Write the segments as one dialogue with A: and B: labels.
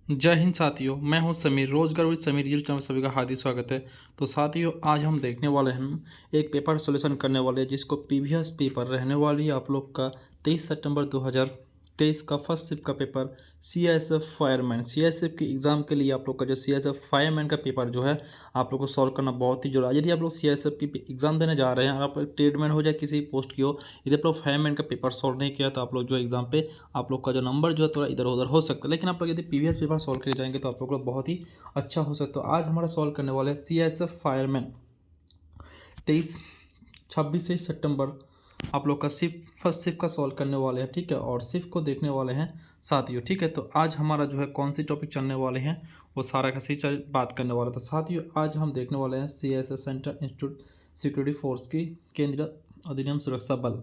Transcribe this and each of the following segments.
A: जय हिंद साथियों, मैं हूं समीर। रोजगार विद समीर यूट्यूब चैनल में सभी का हार्दिक स्वागत है। तो साथियों, आज हम देखने वाले हैं, एक पेपर सॉल्यूशन करने वाले हैं जिसको प्रीवियस पेपर रहने वाली है आप लोग का 23 सितंबर 2023 का फर्स्ट शिफ्ट का पेपर सीआईएसएफ फायरमैन। सीआईएसएफ की एग्ज़ाम के लिए आप लोग का जो सीआईएसएफ फायरमैन का पेपर जो है आप लोग को सॉल्व करना बहुत ही जरूरी है। यदि आप लोग सीआईएसएफ की एग्ज़ाम देने जा रहे हैं और आप ट्रेडमैन हो जाए किसी पोस्ट की हो, यदि आप लोग फायरमैन का पेपर सॉल्व नहीं किया तो आप लोग जो एग्ज़ाम पे आप लोग का जो नंबर जो है थोड़ा इधर उधर हो सकता है। लेकिन आप लोग यदि प्रीवियस पेपर सॉल्व करके जाएंगे तो आप लोग को बहुत ही अच्छा हो सकता है। तो आज हमारा सॉल्व करने वाले हैं सीआईएसएफ फायरमैन 26 सितंबर आप लोग का फर्स्ट शिफ्ट का सॉल्व करने वाले हैं, ठीक है, और शिफ्ट को देखने वाले हैं साथियों, ठीक है। तो आज हमारा जो है कौन सी टॉपिक चलने वाले हैं वो सारा का सही बात करने वाला था साथियों। आज हम देखने वाले हैं CISF central institute security force की केंद्रीय अधिनियम सुरक्षा बल।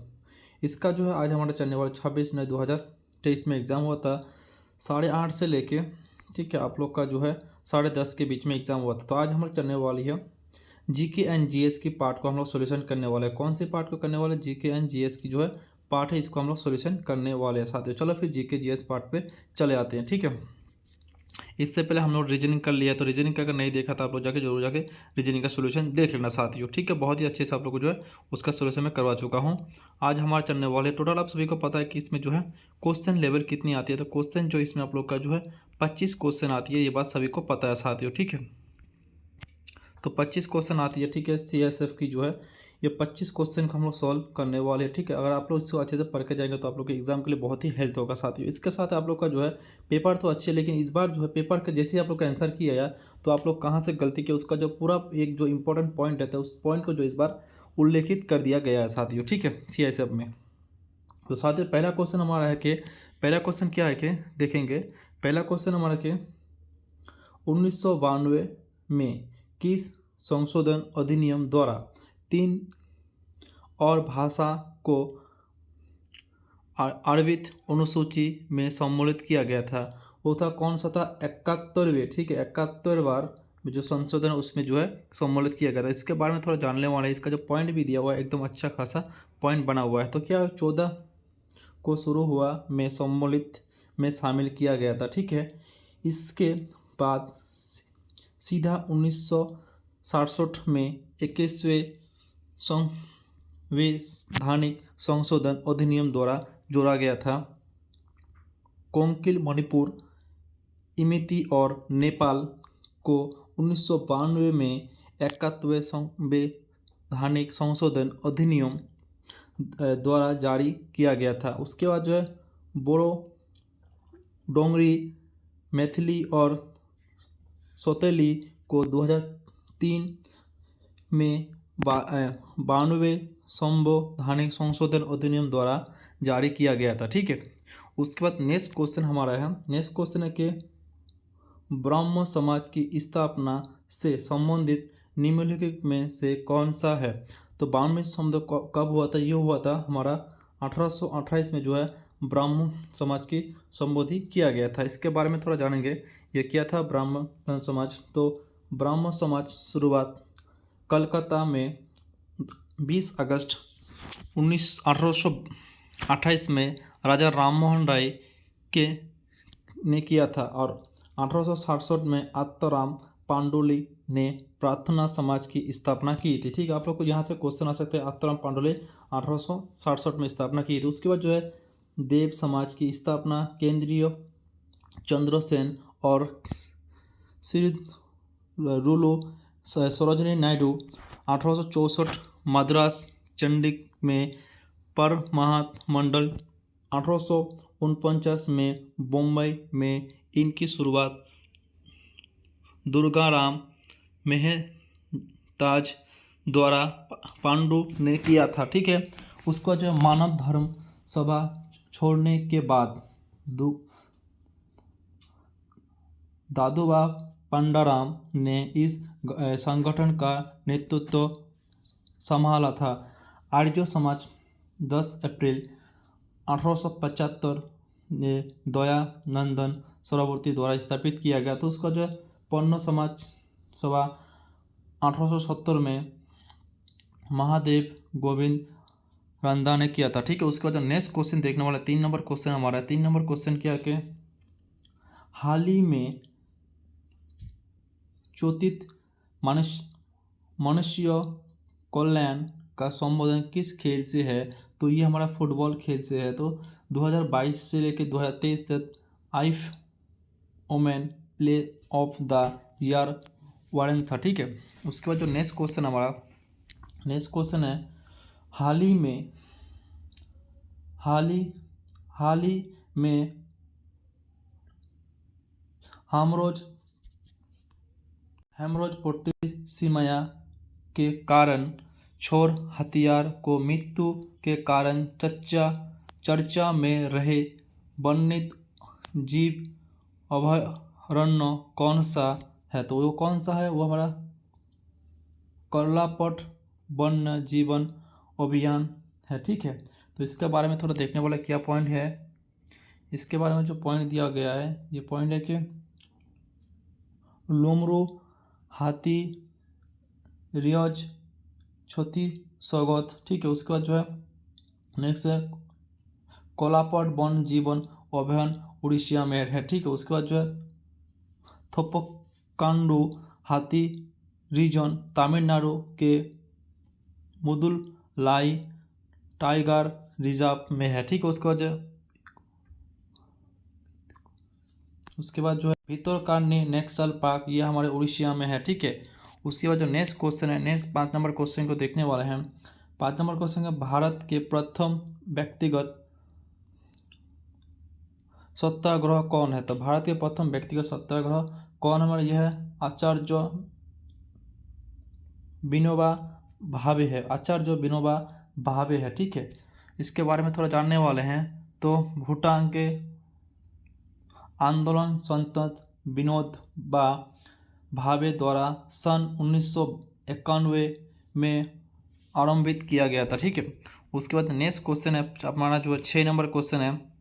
A: इसका जो है आज हमारा चलने वाला 26 मई 2023 में एग्ज़ाम हुआ था 8:30 से लेके, ठीक है, आप लोग का जो है 10:30 के बीच में एग्ज़ाम हुआ था। तो आज हमारे चलने वाली है जीके एंड जीएस की पार्ट को हम लोग सोल्यूशन करने वाले हैं। कौन से पार्ट को करने वाले? जीके एंड जीएस की जो है पार्ट है, इसको हम लोग सोल्यूशन करने वाले हैं साथियों। चलो फिर जीके जीएस पार्ट पे चले आते हैं, ठीक है। इससे पहले हम लोग रीजनिंग कर लिया, तो रीजनिंग का अगर नहीं देखा तो आप लोग जाके जरूर जाके रीजनिंग का सोल्यूशन देख लेना साथियों, ठीक है। बहुत ही अच्छे से आप लोग को जो है उसका सोल्यूशन मैं करवा चुका हूँ। आज हमारे चलने वाले टोटल आप सभी को पता है कि इसमें जो है क्वेश्चन लेवल कितनी आती है। तो क्वेश्चन जो इसमें आप लोग का जो है 25 क्वेश्चन आती है, ये बात सभी को पता है साथियों, ठीक है। तो 25 क्वेश्चन आती है, ठीक है। सीएसएफ की जो है ये 25 क्वेश्चन को हम लोग सॉल्व करने वाले हैं, ठीक है। अगर आप लोग इसको अच्छे से पढ़ के जाएंगे तो आप लोग के एग्जाम के लिए बहुत ही हेल्प होगा साथियों। इसके साथ आप लोग का जो है पेपर तो अच्छे, लेकिन इस बार जो है पेपर के जैसे आप लोग का आंसर किया यार, तो आप लोग कहाँ से गलती किया उसका जो पूरा एक जो इंपॉर्टेंट पॉइंट रहता है उस पॉइंट को जो इस बार उल्लेखित कर दिया गया है साथियों, ठीक है, सीएसएफ में। तो साथियों पहला क्वेश्चन हमारा है कि पहला क्वेश्चन क्या है कि देखेंगे। पहला क्वेश्चन हमारा कि 1992 में किस संशोधन अधिनियम द्वारा 3 और भाषा को आरवित अनुसूची में सम्मिलित किया गया था? वो था कौन सा था? 71वें, ठीक है, 71 बार में जो संशोधन है उसमें जो है सम्मिलित किया गया था। इसके बारे में थोड़ा जानने वाले, इसका जो पॉइंट भी दिया हुआ है एकदम अच्छा खासा पॉइंट बना हुआ है। तो क्या 14 को शुरू हुआ में सम्मिलित में शामिल किया गया था, ठीक है। इसके बाद सीधा 1967 में 21वें संवैधानिक संशोधन अधिनियम द्वारा जोड़ा गया था। कोंकण, मणिपुर, इमिती और नेपाल को 1992 में 71वें संवैधानिक संशोधन अधिनियम द्वारा जारी किया गया था। उसके बाद जो है बोडो, डोंगरी, मैथिली और सौतेली को 2003 में 92वें संवैधानिक संशोधन अधिनियम द्वारा जारी किया गया था, ठीक है। उसके बाद नेक्स्ट क्वेश्चन हमारा है, नेक्स्ट क्वेश्चन है कि ब्राह्मण समाज की स्थापना से संबंधित निम्नलिखित में से कौन सा है? तो 92वें संशोधन कब हुआ था? ये हुआ था हमारा 1828 में जो है ब्राह्मण समाज की संबोधित किया गया था। इसके बारे में थोड़ा जानेंगे, ये क्या था ब्राह्मण समाज। तो ब्राह्मण समाज शुरुआत कलकत्ता में 20 अगस्त 1828 में राजा राममोहन राय के ने किया था, और 1867 में आत्माराम पांडुली ने प्रार्थना समाज की स्थापना की थी, ठीक है। आप लोग को यहाँ से क्वेश्चन आ सकते हैं, आत्माराम पांडुले 1867 में स्थापना की थी। उसके बाद जो है देव समाज की स्थापना केंद्रीय चंद्रसेन और श्री रुलु सरोजनी नायडू 1864 मद्रास चंडी में परमाहत मंडल 1849 में बम्बई में इनकी शुरुआत दुर्गाराम मेहताज द्वारा पांडु ने किया था, ठीक है। उसको जो मानव धर्म सभा छोड़ने के बाद दादूबा पंडाराम ने इस संगठन का नेतृत्व संभाला था। आर्य समाज 10 अप्रैल 1875 ने दयानंदन सरस्वती द्वारा स्थापित किया गया। तो उसका जो है पन्ना समाज सभा 1870 में महादेव गोविंद रंधा ने किया था, ठीक है। उसके बाद जो नेक्स्ट क्वेश्चन देखने वाला 3 नंबर क्वेश्चन हमारा है। 3 नंबर क्वेश्चन क्या है कि हाल ही में चोटित मनुष्य कल्याण का संबोधन किस खेल से है? तो ये हमारा फुटबॉल खेल से है। तो 2022 से लेकर 2023 तक आईफ ओमेन play of the year warrant था, ठीक है। उसके बाद जो नेक्स्ट क्वेश्चन है, हाल ही में हेमरोज के कारण छोर हथियार को मृत्यु के कारण चर्चा में रहे वन्यजीव जीव अभयारण्य कौन सा है? तो वो कौन सा है? वो हमारा कर्लापट वन्य जीवन अभियान है, ठीक है। तो इसके बारे में थोड़ा देखने वाला क्या पॉइंट है, इसके बारे में जो पॉइंट दिया गया है, ये पॉइंट है कि लोमरू हाथी रियाज छोटी सौगत, ठीक है। उसके बाद जो है नेक्स्ट है कोलापट वन जीवन अभयारण्य उड़ीसा में है, ठीक है। उसके बाद जो है थोपकांडू हाथी रीजन तमिलनाडु के मुदुलाई टाइगर रिजर्व में है, ठीक है। उसके बाद जो है भितरकनिका नेशनल पार्क, ये हमारे उड़ीसा में है, ठीक है। उसके बाद जो नेक्स्ट क्वेश्चन है, नेक्स्ट 5 नंबर क्वेश्चन को देखने वाले हैं। 5 नंबर क्वेश्चन है भारत के प्रथम व्यक्तिगत सत्याग्रह कौन है? तो भारत के प्रथम व्यक्तिगत सत्याग्रह कौन हमारे? यह है आचार्य विनोबा भावे है, आचार्य विनोबा भावे है, ठीक है। इसके बारे में थोड़ा जानने वाले हैं। तो भूटान के आंदोलन संत विनोद बा भावे द्वारा सन 1991 में आरंभित किया गया था, ठीक है। उसके बाद नेक्स्ट क्वेश्चन है हमारा जो 6 नंबर क्वेश्चन है,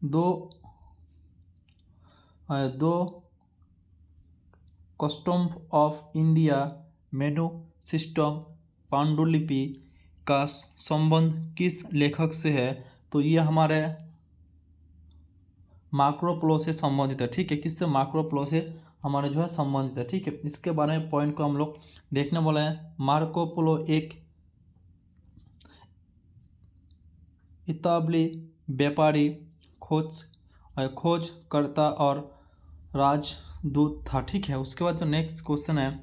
A: दो custom of India menu system पांडुलिपि का संबंध किस लेखक से है? तो ये हमारे मार्को पोलो से संबंधित है, ठीक है। किससे? मार्को पोलो से हमारे जो है संबंधित है, ठीक है। इसके बारे में पॉइंट को हम लोग देखने वाले हैं। मार्को पोलो एक इतालवी व्यापारी, खोजकर्ता और राजदूत था, ठीक है। उसके बाद जो नेक्स्ट क्वेश्चन है,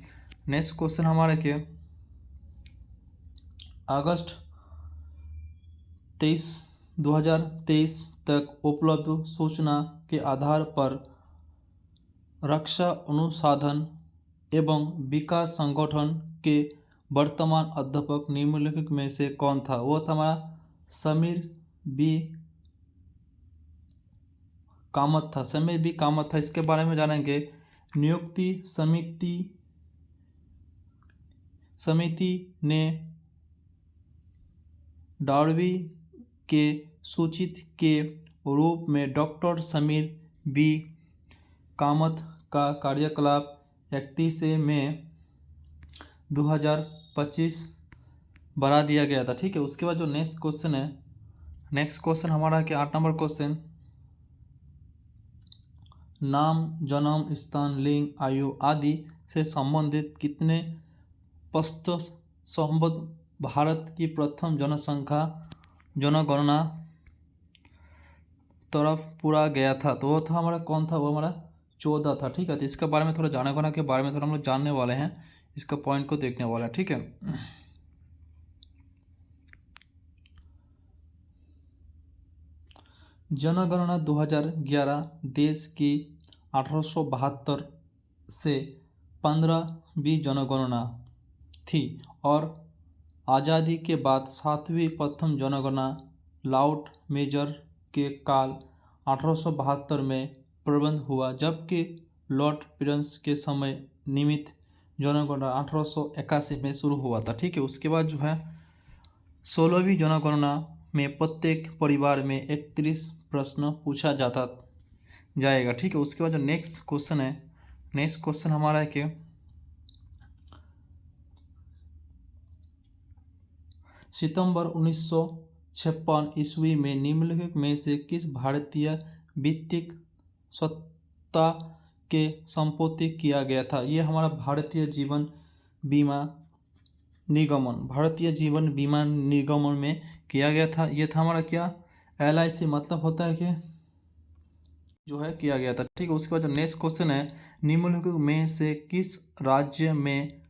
A: नेक्स्ट क्वेश्चन हमारे के अगस्त 2023 तक उपलब्ध सूचना के आधार पर रक्षा अनुसंधान एवं विकास संगठन के वर्तमान अध्यापक निम्नलिखित में से कौन था? वो था हमारा समीर बी कामत था, समीर बी कामत था। इसके बारे में जानेंगे। नियुक्ति समिति ने डार्वी के सूचित के रूप में डॉक्टर समीर बी कामत का कार्यकलाप 31 मई 2025 बढ़ा दिया गया था, ठीक है। उसके बाद जो नेक्स्ट क्वेश्चन है, नेक्स्ट क्वेश्चन हमारा क्या 8 नंबर क्वेश्चन, नाम, जन्म स्थान, लिंग, आयु आदि से संबंधित कितने प्रश्न संबद्ध भारत की प्रथम जनगणना तरफ पूरा गया था? तो वो था हमारा कौन था? वो हमारा 14 था, ठीक है। तो इसके बारे में थोड़ा जनगणना के बारे में थोड़ा हम लोग जानने वाले हैं, इसका पॉइंट को देखने वाला है, ठीक है। जनगणना 2011 देश की 1872 से 15वीं जनगणना थी और आज़ादी के बाद 7वीं प्रथम जनगणना लॉर्ड मेजर के काल 1872 में प्रारंभ हुआ, जबकि लॉर्ड पियर्स के समय निमित्त जनगणना 1881 में शुरू हुआ था, ठीक है। उसके बाद जो है 16वीं जनगणना में प्रत्येक परिवार में 31 प्रश्न पूछा जाएगा, ठीक है। उसके बाद जो नेक्स्ट क्वेश्चन है, नेक्स्ट क्वेश्चन हमारा है कि सितंबर 1956 ईस्वी में निम्नलिखित में से किस भारतीय वित्तीय स्वच्छता के संपोषित किया गया था। ये हमारा भारतीय जीवन बीमा निगमन में किया गया था। ये था हमारा क्या, LIC, मतलब होता है कि जो है किया गया था। ठीक है, उसके बाद जो नेक्स्ट क्वेश्चन है, निम्नलिखित में से किस राज्य में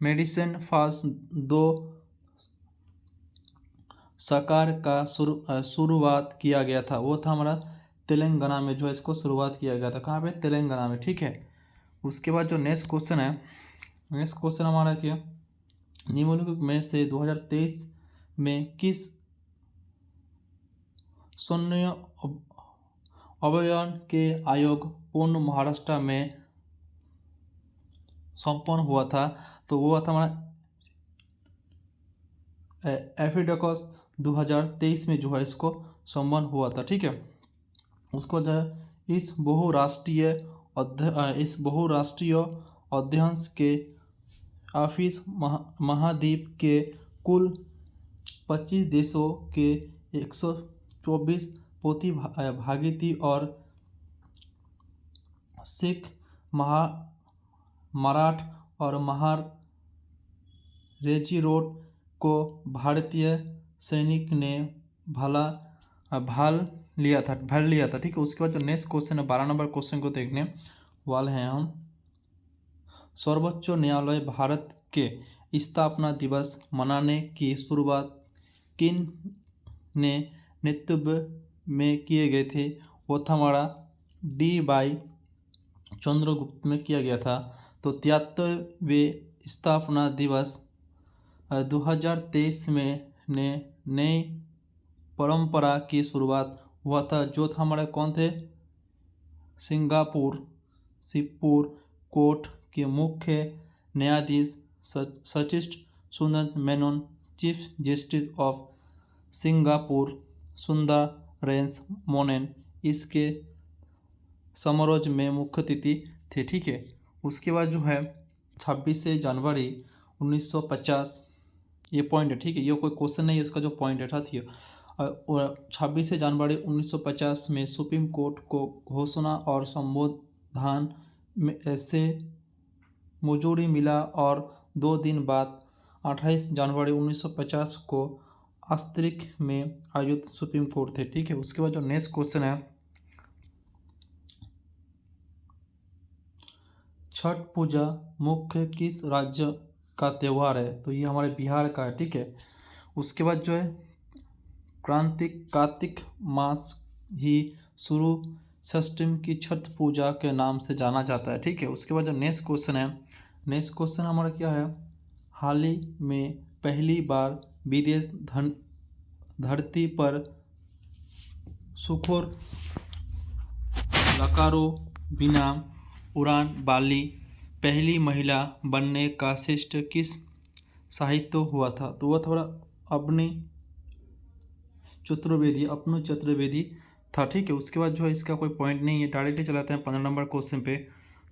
A: मेडिसिन फास 2 सरकार का शुरुआत किया गया था। वो था हमारा तेलंगाना में जो है इसको शुरुआत किया गया था। कहाँ पे, तेलंगाना में। ठीक है, उसके बाद जो नेक्स्ट क्वेश्चन है, नेक्स्ट क्वेश्चन हमारा क्या, निम्नलिखित में से 2023 में किस शून्य अभियान के आयोग पूर्ण महाराष्ट्र में संपन्न हुआ था। तो वो था हमारा एफिडेकॉस 2023 में जो है इसको संपन्न हुआ था। ठीक है, उसको जो है इस बहुराष्ट्रीय अध्ययन के ऑफिस महाद्वीप के कुल 25 देशों के 124 प्रतिभागी थी और सिख, मराठ और महार रेजिमेंट को भारतीय सैनिक ने भर लिया था। ठीक है, उसके बाद जो नेक्स्ट क्वेश्चन है 12 नंबर क्वेश्चन को देखने वाले हैं हम। सर्वोच्च न्यायालय भारत के स्थापना दिवस मनाने की शुरुआत किन ने नेतृत्व में किए गए थे। वो था हमारा D. चंद्रगुप्त में किया गया था। तो 73वें स्थापना दिवस 2023 में नई परंपरा की शुरुआत हुआ था, जो था हमारे कौन थे, सिंगापुर कोर्ट के मुख्य न्यायाधीश सचिश Sundar Menon, chief justice of Singapore Sundaresh Menon इसके समारोह में मुख्य अतिथि थे। ठीक है, उसके बाद जो है 26 जनवरी 1950, ये पॉइंट है। ठीक है, ये कोई क्वेश्चन नहीं है, इसका जो पॉइंट है था। और 26 जनवरी 1950 में सुप्रीम कोर्ट को घोषणा और संविधान से मंजूरी मिला और 2 दिन बाद 28 जनवरी 1950 को आस्ट्रिक में आयोजित सुप्रीम कोर्ट थे। ठीक है, उसके बाद जो नेक्स्ट क्वेश्चन है, छठ पूजा मुख्य किस राज्य का त्यौहार है। तो ये हमारे बिहार का है। ठीक है, उसके बाद जो है कार्तिक मास ही शुरू षष्ठी की छठ पूजा के नाम से जाना जाता है। ठीक है, उसके बाद जो नेक्स्ट क्वेश्चन है, नेक्स्ट क्वेश्चन हमारा क्या है, हाल ही में पहली बार विदेश धरती पर सुखोर लकारो बिना उड़ान वाली पहली महिला बनने का श्रेष्ठ किस साहित्य हुआ था। तो वह थोड़ा अपनी चतुर्वेदी था। ठीक है, उसके बाद जो है इसका कोई पॉइंट नहीं है, डायरेक्टली चलाते हैं 15 नंबर क्वेश्चन पे।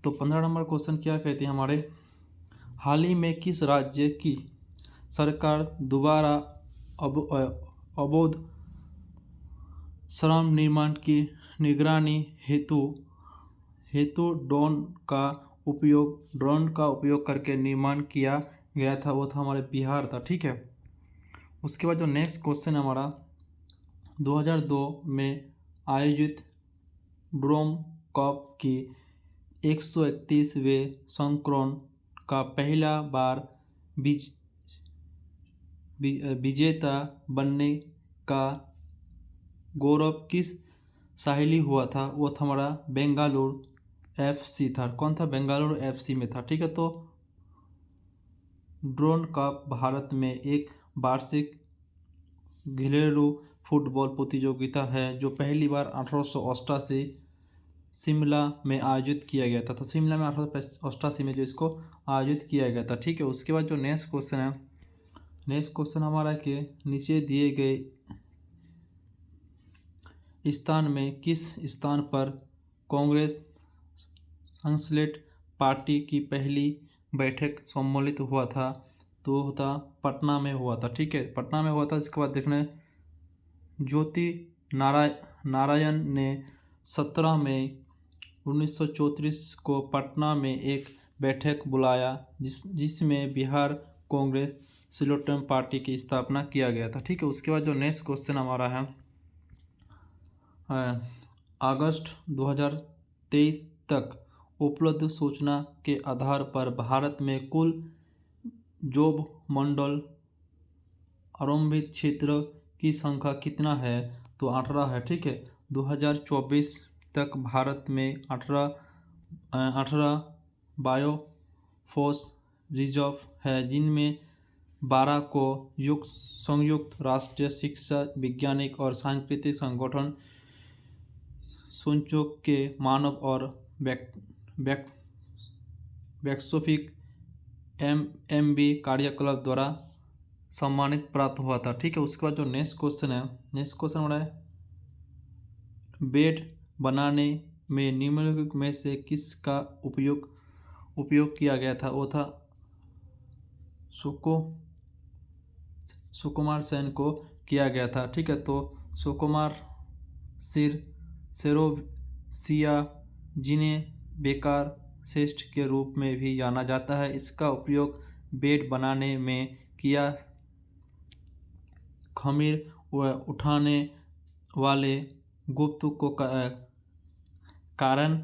A: तो 15 नंबर क्वेश्चन क्या कहते हैं हमारे, हाल ही में किस राज्य की सरकार दोबारा अवैध श्रम निर्माण की निगरानी हेतु ड्रोन का उपयोग करके निर्माण किया गया था। वो था हमारे बिहार था। ठीक है, उसके बाद जो नेक्स्ट क्वेश्चन है हमारा, 2002 में आयोजित ड्रोम कप की 131वें संस्करण का पहला बार विजेता बनने का गौरव किस साहिली हुआ था। वो था हमारा बेंगलुरु FC था। कौन था, बेंगलुरु FC में था। ठीक है, तो ड्रोन कप भारत में एक वार्षिक घरेलू फुटबॉल प्रतियोगिता है जो पहली बार 1888 शिमला में आयोजित किया गया था। तो शिमला में 1888 में जो इसको आयोजित किया गया था। ठीक है, उसके बाद जो नेक्स्ट क्वेश्चन है, नेक्स्ट क्वेश्चन हमारा के नीचे दिए गए स्थान में किस स्थान पर कांग्रेस संसदीय पार्टी की पहली बैठक सम्मिलित हुआ था। तो होता पटना में हुआ था। ठीक है, पटना में हुआ था। इसके बाद देखने ज्योति नारायण ने 17 मई 1934 को पटना में एक बैठक बुलाया जिसमें बिहार कांग्रेस सिलोटम पार्टी की स्थापना किया गया था। ठीक है, उसके बाद जो नेक्स्ट क्वेश्चन हमारा है अगस्त 2023 तक उपलब्ध सूचना के आधार पर भारत में कुल जोब मंडल आरंभित क्षेत्र की संख्या कितना है? तो 18 है। ठीक है, 2024 तक भारत में 18 बायोफोर्स रिजर्व है, जिनमें 12 को संयुक्त राष्ट्र शिक्षा वैज्ञानिक और सांस्कृतिक संगठन सूचक के मानव और वैश्विक MB कार्यकलाप द्वारा सम्मानित प्राप्त हुआ था। ठीक है, उसके बाद जो नेक्स्ट क्वेश्चन हो रहा है बेड बनाने में निम्नलिखित में से किसका उपयोग किया गया था? वो था सुकुमार सेन को किया गया था। ठीक है, तो सुकुमार सेरोसिया जिन्हें बेकार श्रेष्ठ के रूप में भी जाना जाता है, इसका उपयोग बेड बनाने में किया खमीर उठाने वाले गुप्त को कारण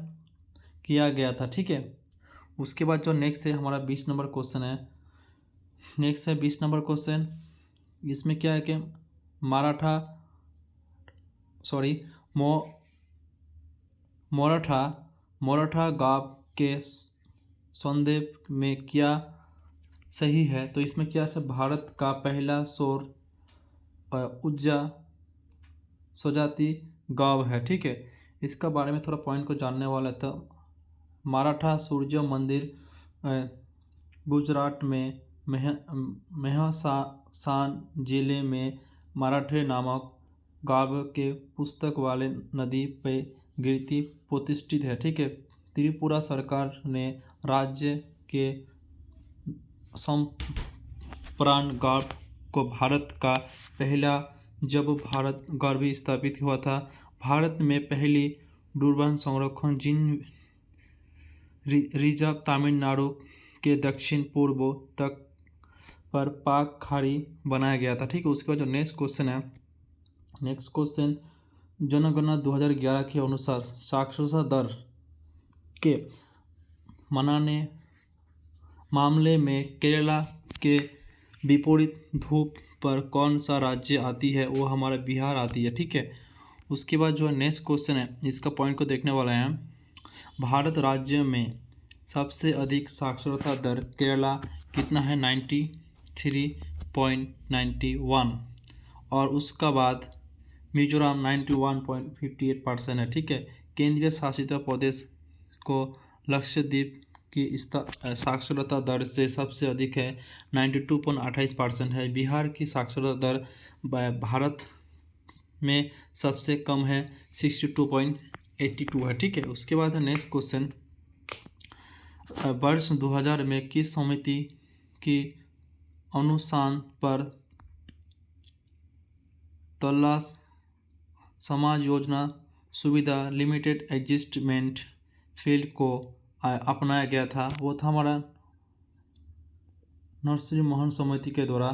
A: किया गया था। ठीक है, उसके बाद जो नेक्स्ट है हमारा 20 नंबर क्वेश्चन है। नेक्स्ट है 20 नंबर क्वेश्चन। इसमें क्या है कि मोरठा गांव के संदर्भ में क्या सही है? तो इसमें क्या है, भारत का पहला सौर ऊर्जा स्वजाति गांव है। ठीक है, इसका बारे में थोड़ा पॉइंट को जानने वाला था। मराठा सूर्य मंदिर गुजरात में मेहसान जिले में मराठे नामक गांव के पुस्तक वाले नदी पे गिरती प्रतिष्ठित है। ठीक है, त्रिपुरा सरकार ने राज्य के सम्प्राण गांव को भारत का पहला जब भारत गांव स्थापित हुआ था। भारत में पहली डुर्बन संरक्षण जिन रिजर्व तमिलनाडु के दक्षिण पूर्व तक पर पाक खाड़ी बनाया गया था। ठीक है, उसके बाद जो नेक्स्ट क्वेश्चन जनगणना 2011 के अनुसार साक्षरता दर के मामले में केरला के विपरीत धूप पर कौन सा राज्य आती है? वो हमारा बिहार आती है। ठीक है, उसके बाद जो नेक्स्ट क्वेश्चन है इसका पॉइंट को देखने वाला है। भारत राज्य में सबसे अधिक साक्षरता दर केरला कितना है? 93.91 और उसका बाद मिजोरम 91.58% है। ठीक है, केंद्रीय शासित प्रदेश को लक्षद्वीप की साक्षरता दर से सबसे अधिक है 92.28% है। बिहार की साक्षरता दर भारत में सबसे कम है 62.82 है। ठीक है, उसके बाद नेक्स्ट क्वेश्चन वर्ष 2000 में किस समिति की अनुसार पर तलाश समाज योजना सुविधा लिमिटेड एडजस्टमेंट फील्ड को अपनाया गया था? वो था हमारा नरसिंह मोहन समिति के द्वारा।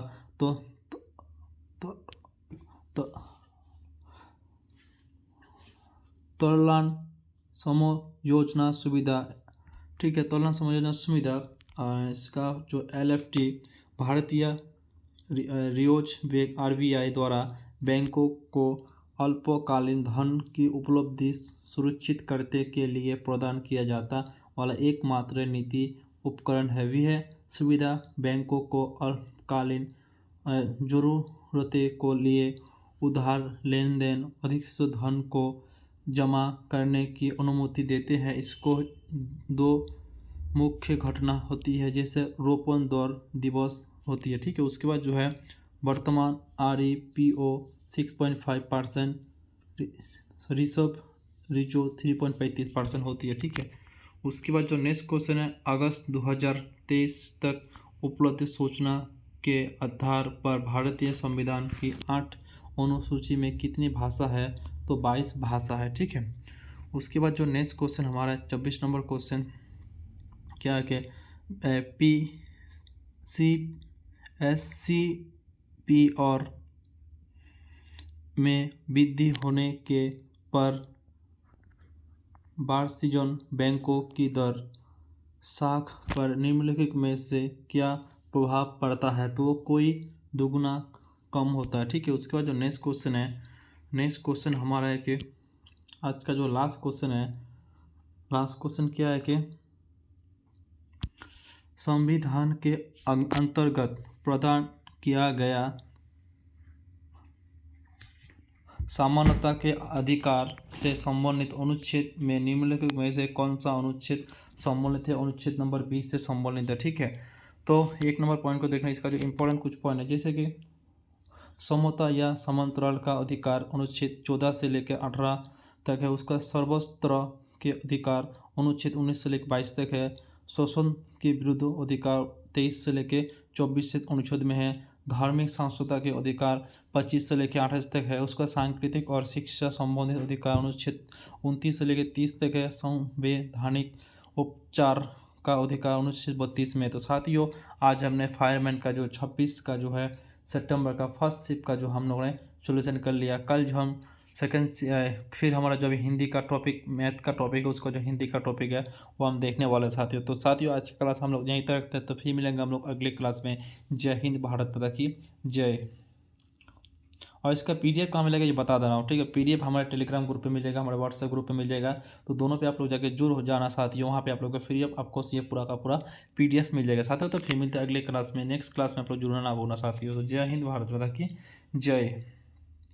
A: तलान समयोजना सुविधा। ठीक है, तलान समयोजना सुविधा इसका जो LFT भारतीय रिजर्व बैंक RBI द्वारा बैंकों को अल्पकालीन धन की उपलब्धि सुनिश्चित करने के लिए प्रदान किया जाता वाला एकमात्र नीति उपकरण है। वह सुविधा बैंकों को अल्पकालीन जरूरतों को लिए उधार लेन देन अधिक धन को जमा करने की अनुमति देते हैं। इसको दो मुख्य घटना होती है, जैसे रोपण दर दिवस होती है। ठीक है, उसके बाद जो है वर्तमान REPO 6.5%, रिजर्व 3.35% होती है। ठीक है, उसके बाद जो नेक्स्ट क्वेश्चन है अगस्त 2023 तक उपलब्ध सूचना के आधार पर भारतीय संविधान की 8 अनुसूची में कितनी भाषा है, तो 22 भाषा है, ठीक है। उसके बाद जो नेक्स्ट क्वेश्चन हमारा 24 नंबर क्वेश्चन क्या है कि P C S C P और में वृद्धि होने के पर वार्षिक बैंकों की दर साख पर निम्नलिखित में से क्या प्रभाव पड़ता है, तो वो कोई दुगुना कम होता है, ठीक है। उसके बाद जो नेक्स्ट क्वेश्चन है, नेक्स्ट क्वेश्चन हमारा है कि आज का जो लास्ट क्वेश्चन है, लास्ट क्वेश्चन क्या है कि संविधान के अंतर्गत प्रदान किया गया समानता के अधिकार से संबंधित अनुच्छेद में निम्नलिखित में से कौन सा अनुच्छेद सम्मिलित है, अनुच्छेद नंबर 20 से सम्मिलित है, ठीक है। तो एक नंबर पॉइंट को देखना, इसका जो इंपॉर्टेंट कुछ पॉइंट है, जैसे कि समता या समांतराल का अधिकार अनुच्छेद 14 से लेकर 18 तक है। उसका सर्वत्र के अधिकार अनुच्छेद 19 से लेकर 22 तक है। शोषण के विरुद्ध अधिकार 23 से लेकर 24 से अनुच्छेद में है। धार्मिक सांस्कृतिक के अधिकार 25 से लेकर 28 तक है। उसका सांस्कृतिक और शिक्षा संबंधित अधिकार अनुच्छेद 29 से लेकर 30 तक है। संवैधानिक उपचार का अधिकार अनुच्छेद 32 में। तो साथियों, आज हमने फायरमैन का जो 26 का जो है सितंबर का फर्स्ट शिफ्ट का जो हम लोगों ने सोल्यूशन कर लिया। कल जो हम सेकंड फिर हमारा जो भी हिंदी का टॉपिक, मैथ का टॉपिक है, उसका जो हिंदी का टॉपिक है वो हम देखने वाले साथियों। तो साथियों, आज की क्लास हम लोग यहीं तक रखते हैं, तो फिर मिलेंगे हम लोग अगले क्लास में। जय हिंद, भारत माता की जय। और इसका पीडीएफ कहाँ मिलेगा ये बता दे रहा हूँ, ठीक है। पीडीएफ हमारे टेलीग्राम ग्रुप पे मिल जाएगा, हमारे व्हाट्सएप ग्रुप पे मिल जाएगा। तो दोनों पे आप लोग जाके जुड़ हो जाना साथियों। वहाँ पे आप लोग को फ्री ऑफ आपको ये पूरा का पूरा पीडीएफ मिल जाएगा साथियों। तो फिर मिलते हैं अगले क्लास में, नेक्स्ट क्लास में आप लोग जुड़ना ना भूलना साथियों। तो जय हिंद, भारत माता की जय।